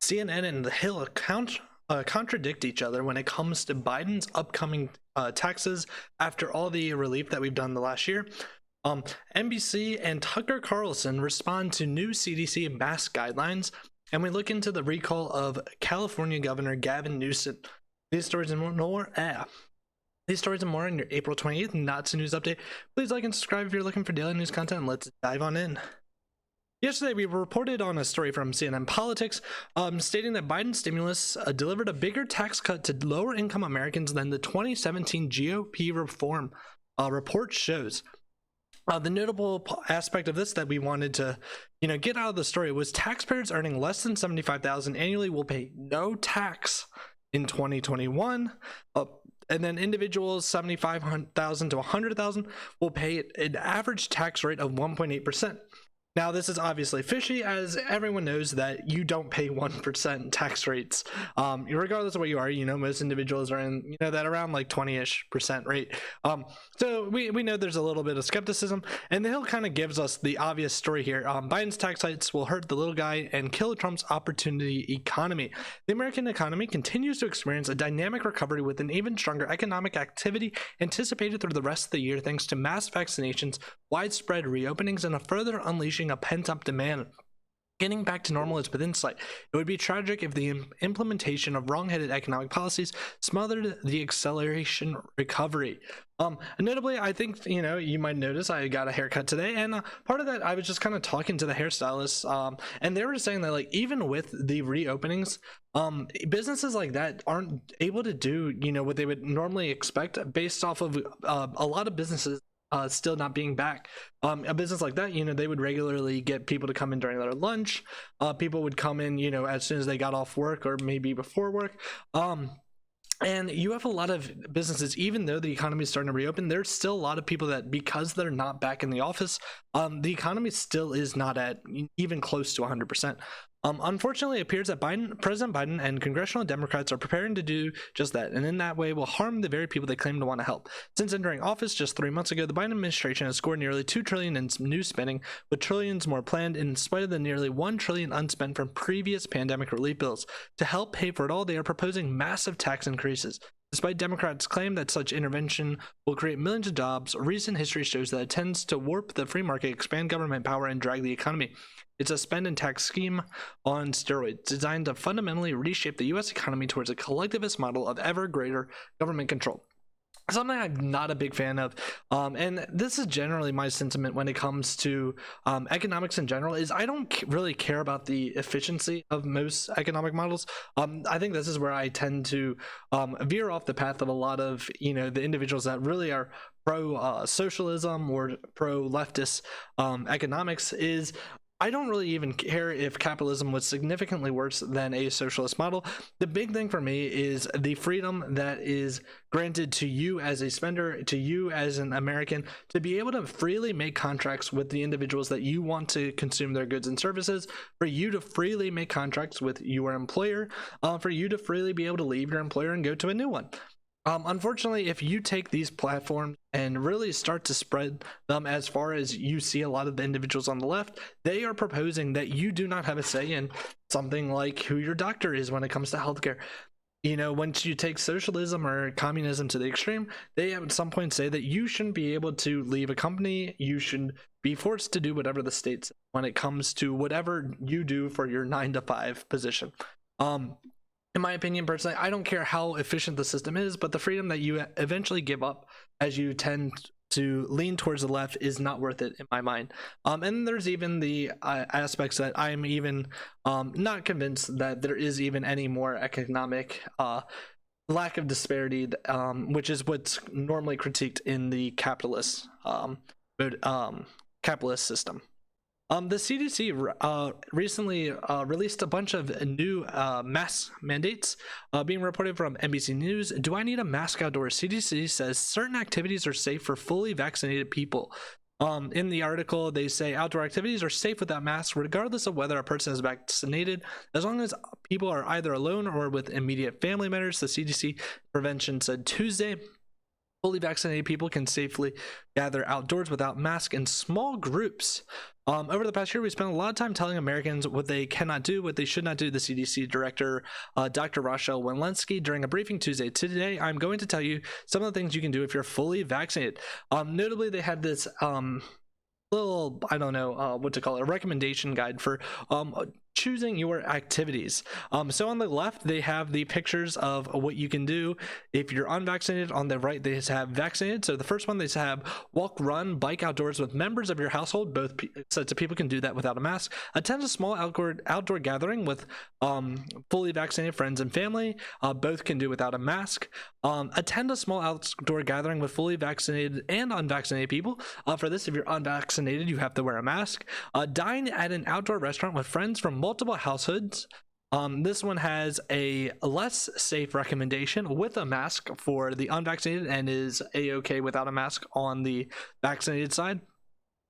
CNN and The Hill contradict each other when it comes to Biden's upcoming taxes after all the relief that we've done the last year. NBC and Tucker Carlson respond to new CDC mask guidelines, and we look into the recall of California Governor Gavin Newsom. These stories and more on your April 28th Not So News update. Please like and subscribe if you're looking for daily news content, and let's dive on in. Yesterday, we reported on a story from CNN Politics stating that Biden's stimulus delivered a bigger tax cut to lower-income Americans than the 2017 GOP reform report shows. The notable aspect of this that we wanted to, get out of the story was taxpayers earning less than $75,000 annually will pay no tax in 2021, and then individuals $75,000 to $100,000 will pay an average tax rate of 1.8%. Now, this is obviously fishy, as everyone knows that you don't pay 1% tax rates. Regardless of what you are, most individuals are in, that around like 20-ish% rate. So we know there's a little bit of skepticism, and the Hill kind of gives us the obvious story here. Biden's tax hikes will hurt the little guy and kill Trump's opportunity economy. The American economy continues to experience a dynamic recovery with an even stronger economic activity anticipated through the rest of the year thanks to mass vaccinations, widespread reopenings, and a further unleashing of pent-up demand. Getting back to normal is within sight. It would be tragic if the implementation of wrong-headed economic policies smothered the acceleration recovery. Notably, I think, you might notice I got a haircut today, and part of that, I was just kind of talking to the hairstylist, and they were saying that, like, even with the reopenings, businesses like that aren't able to do, what they would normally expect based off of a lot of businesses still not being back. A business like that, they would regularly get people to come in during their lunch. People would come in, as soon as they got off work or maybe before work. And you have a lot of businesses, even though the economy is starting to reopen, there's still a lot of people that, because they're not back in the office, the economy still is not at even close to 100%. Unfortunately, it appears that President Biden and congressional Democrats are preparing to do just that, and in that way will harm the very people they claim to want to help. Since entering office just 3 months ago, the Biden administration has scored nearly $2 trillion in new spending, with trillions more planned, in spite of the nearly $1 trillion unspent from previous pandemic relief bills. To help pay for it all, they are proposing massive tax increases. Despite Democrats' claim that such intervention will create millions of jobs, recent history shows that it tends to warp the free market, expand government power, and drag the economy. It's a spend and tax scheme on steroids, designed to fundamentally reshape the U.S. economy towards a collectivist model of ever greater government control. Something I'm not a big fan of, and this is generally my sentiment when it comes to economics in general, is I don't really care about the efficiency of most economic models. I think this is where I tend to veer off the path of a lot of, the individuals that really are pro-socialism or pro-leftist economics. Is I don't really even care if capitalism was significantly worse than a socialist model. The big thing for me is the freedom that is granted to you as a spender, to you as an American, to be able to freely make contracts with the individuals that you want to consume their goods and services, for you to freely make contracts with your employer, for you to freely be able to leave your employer and go to a new one. Unfortunately, if you take these platforms and really start to spread them, as far as you see a lot of the individuals on the left, they are proposing that you do not have a say in something like who your doctor is when it comes to healthcare. Once you take socialism or communism to the extreme, they at some point say that you shouldn't be able to leave a company. You should be forced to do whatever the state says when it comes to whatever you do for your 9-to-5 position. In my opinion, personally, I don't care how efficient the system is, but the freedom that you eventually give up as you tend to lean towards the left is not worth it in my mind. And there's even the aspects that I'm even not convinced that there is even any more economic lack of disparity, which is what's normally critiqued in the capitalist system. The CDC recently released a bunch of new mask mandates, being reported from NBC News. Do I need a mask outdoors? CDC says certain activities are safe for fully vaccinated people. In the article, they say outdoor activities are safe without masks, regardless of whether a person is vaccinated, as long as people are either alone or with immediate family members, the CDC prevention said Tuesday. Fully vaccinated people can safely gather outdoors without masks in small groups. Over the past year, we spent a lot of time telling Americans what they cannot do, what they should not do. The CDC director, Dr. Rochelle Walensky, during a briefing Tuesday. Today, I'm going to tell you some of the things you can do if you're fully vaccinated. Notably, they had this little, I don't know what to call it, a recommendation guide for choosing your activities. So on the left, they have the pictures of what you can do if you're unvaccinated. On the right, they have vaccinated. So the first one, they have walk, run, bike outdoors with members of your household. Both sets of people can do that without a mask. Attend a small outdoor gathering with fully vaccinated friends and family. Both can do without a mask. Attend a small outdoor gathering with fully vaccinated and unvaccinated people. For this, if you're unvaccinated, you have to wear a mask. Dine at an outdoor restaurant with friends from multiple households. This one has a less safe recommendation with a mask for the unvaccinated and is a-okay without a mask on the vaccinated side.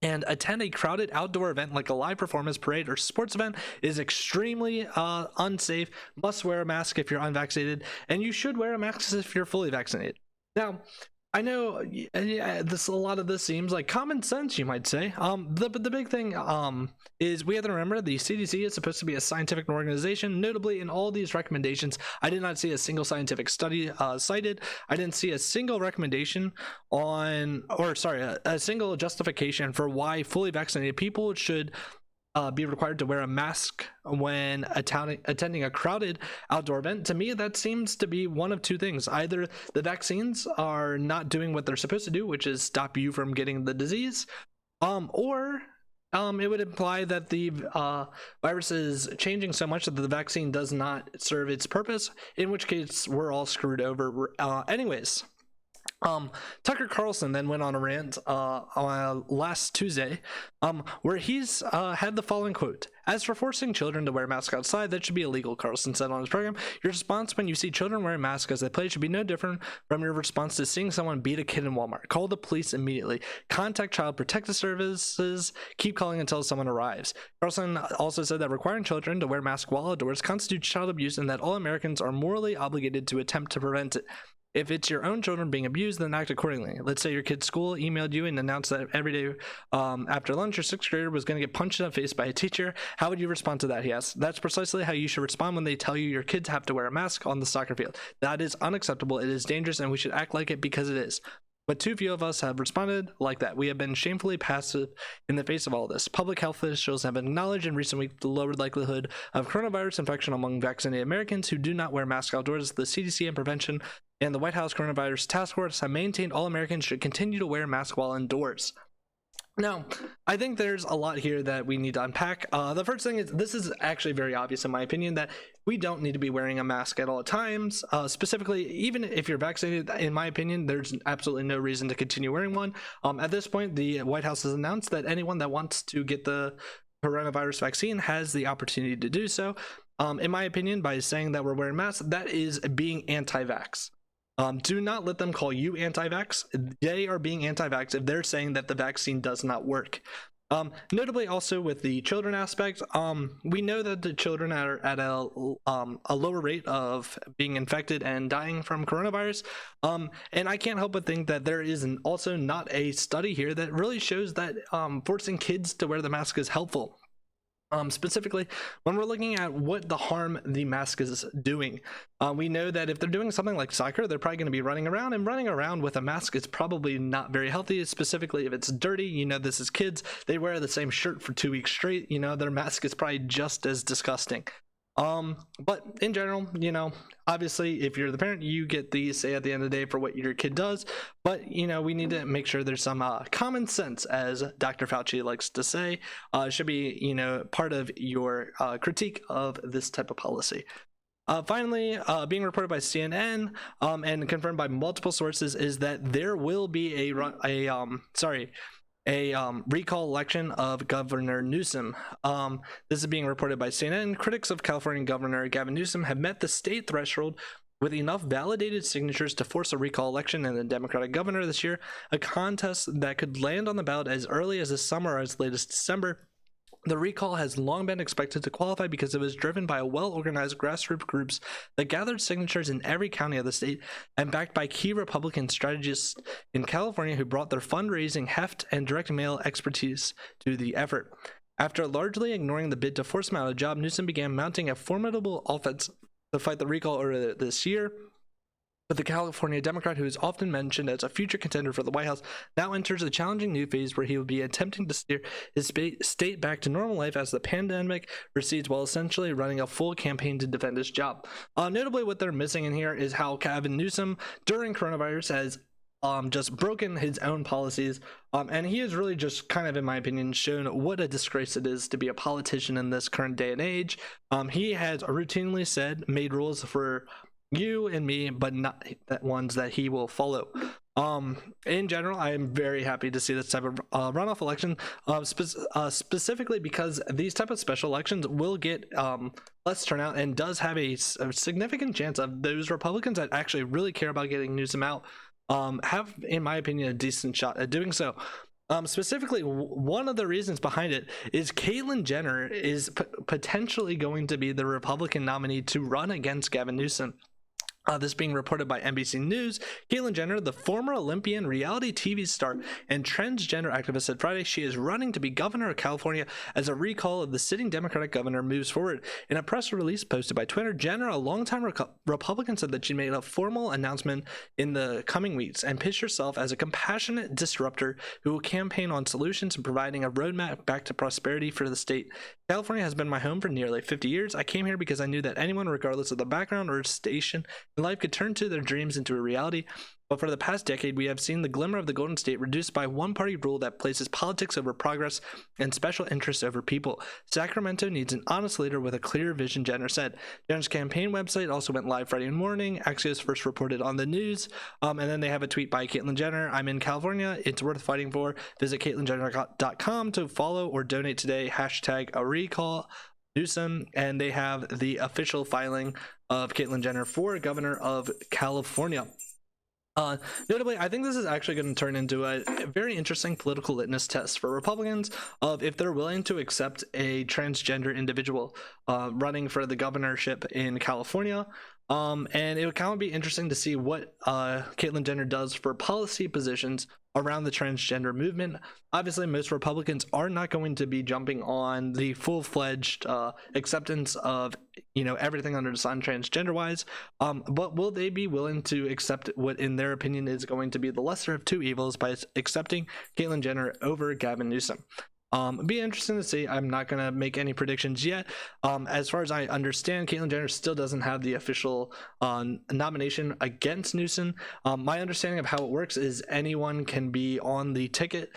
And attend a crowded outdoor event like a live performance, parade, or sports event is extremely unsafe. Must wear a mask if you're unvaccinated, and you should wear a mask if you're fully vaccinated. Now, I know a lot of this seems like common sense, you might say. The big thing is we have to remember the CDC is supposed to be a scientific organization. Notably, in all these recommendations, I did not see a single scientific study cited. I didn't see a single recommendation a single justification for why fully vaccinated people should be required to wear a mask when attending a crowded outdoor event. To me, that seems to be one of two things. Either the vaccines are not doing what they're supposed to do, which is stop you from getting the disease, or it would imply that the virus is changing so much that the vaccine does not serve its purpose, in which case we're all screwed over. Anyways, Tucker Carlson then went on a rant on last Tuesday, where he's had the following quote: "As for forcing children to wear masks outside, that should be illegal," Carlson said on his program. "Your response when you see children wearing masks as they play should be no different from your response to seeing someone beat a kid in Walmart. Call the police immediately. Contact Child Protective Services. Keep calling until someone arrives." Carlson also said that requiring children to wear masks while outdoors constitutes child abuse and that all Americans are morally obligated to attempt to prevent it. If it's your own children being abused, then act accordingly. Let's say your kid's school emailed you and announced that every day after lunch, your sixth grader was going to get punched in the face by a teacher. How would you respond to that, he asked. That's precisely how you should respond when they tell you your kids have to wear a mask on the soccer field. That is unacceptable, it is dangerous, and we should act like it because it is. But too few of us have responded like that. We have been shamefully passive in the face of all this. Public health officials have acknowledged in recent weeks the lowered likelihood of coronavirus infection among vaccinated Americans who do not wear masks outdoors. The CDC and Prevention and the White House Coronavirus Task Force have maintained all Americans should continue to wear masks while indoors. Now, I think there's a lot here that we need to unpack. The first thing is, this is actually very obvious in my opinion, that we don't need to be wearing a mask at all times. Specifically, even if you're vaccinated, in my opinion, there's absolutely no reason to continue wearing one. At this point, the White House has announced that anyone that wants to get the coronavirus vaccine has the opportunity to do so. In my opinion, by saying that we're wearing masks, that is being anti-vax. Do not let them call you anti-vax. They are being anti-vax if they're saying that the vaccine does not work. Notably, also with the children aspect, we know that the children are at a lower rate of being infected and dying from coronavirus. And I can't help but think that there is also not a study here that really shows that forcing kids to wear the mask is helpful. Specifically, when we're looking at what the harm the mask is doing, we know that if they're doing something like soccer, they're probably going to be running around, and running around with a mask is probably not very healthy. Specifically, if it's dirty, this is kids, they wear the same shirt for 2 weeks straight, their mask is probably just as disgusting. But in general, obviously if you're the parent, you get the say at the end of the day for what your kid does, but we need to make sure there's some common sense, as Dr. Fauci likes to say, should be part of your critique of this type of policy. Finally, being reported by CNN and confirmed by multiple sources is that there will be a recall election of Governor Newsom. This is being reported by CNN. Critics of California Governor Gavin Newsom have met the state threshold with enough validated signatures to force a recall election and a Democratic governor this year, a contest that could land on the ballot as early as this summer or as late as December. The recall has long been expected to qualify because it was driven by a well-organized grassroots groups that gathered signatures in every county of the state and backed by key Republican strategists in California who brought their fundraising heft and direct mail expertise to the effort. After largely ignoring the bid to force him out of a job, Newsom began mounting a formidable offense to fight the recall earlier this year. But the California Democrat, who is often mentioned as a future contender for the White House, now enters a challenging new phase where he will be attempting to steer his state back to normal life as the pandemic recedes, while essentially running a full campaign to defend his job. Notably, what they're missing in here is how Gavin Newsom, during coronavirus, has just broken his own policies, and he has really just kind of, in my opinion, shown what a disgrace it is to be a politician in this current day and age. He has routinely made rules for you and me, but not that ones that he will follow. In general, I am very happy to see this type of runoff election, specifically because these type of special elections will get less turnout and does have a significant chance of those Republicans that actually really care about getting Newsom out have, in my opinion, a decent shot at doing so. Specifically, one of the reasons behind it is Caitlyn Jenner is potentially going to be the Republican nominee to run against Gavin Newsom. This being reported by NBC News. Caitlyn Jenner, the former Olympian, reality TV star, and transgender activist, said Friday she is running to be governor of California as a recall of the sitting Democratic governor moves forward. In a press release posted by Twitter, Jenner, a longtime Republican, said that she made a formal announcement in the coming weeks and pitched herself as a compassionate disruptor who will campaign on solutions and providing a roadmap back to prosperity for the state. California has been my home for nearly 50 years. I came here because I knew that anyone, regardless of the background or station in life, could turn to their dreams into a reality. But for the past decade, we have seen the glimmer of the Golden State reduced by one-party rule that places politics over progress and special interests over people. Sacramento needs an honest leader with a clear vision, Jenner said. Jenner's campaign website also went live Friday morning. Axios first reported on the news. And then they have a tweet by Caitlyn Jenner. I'm in California. It's worth fighting for. Visit CaitlynJenner.com to follow or donate today. Hashtag a recall Newsom. And they have the official filing of Caitlyn Jenner for governor of California. Notably, I think this is actually going to turn into a very interesting political litmus test for Republicans of if they're willing to accept a transgender individual running for the governorship in California. And it would kind of be interesting to see what Caitlyn Jenner does for policy positions around the transgender movement. Obviously, most Republicans are not going to be jumping on the full-fledged acceptance of, everything under the sun transgender-wise. But will they be willing to accept what, in their opinion, is going to be the lesser of two evils by accepting Caitlyn Jenner over Gavin Newsom? Be interesting to see. I'm not going to make any predictions yet. As far as I understand, Caitlyn Jenner still doesn't have the official nomination against Newsom. My understanding of how it works is anyone can be on the ticket.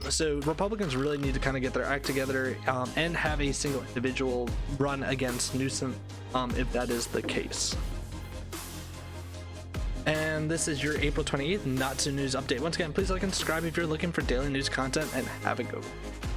So Republicans really need to kind of get their act together and have a single individual run against Newsom if that is the case. And this is your April 28th Not So News update. Once again, please like and subscribe if you're looking for daily news content, and have a good one.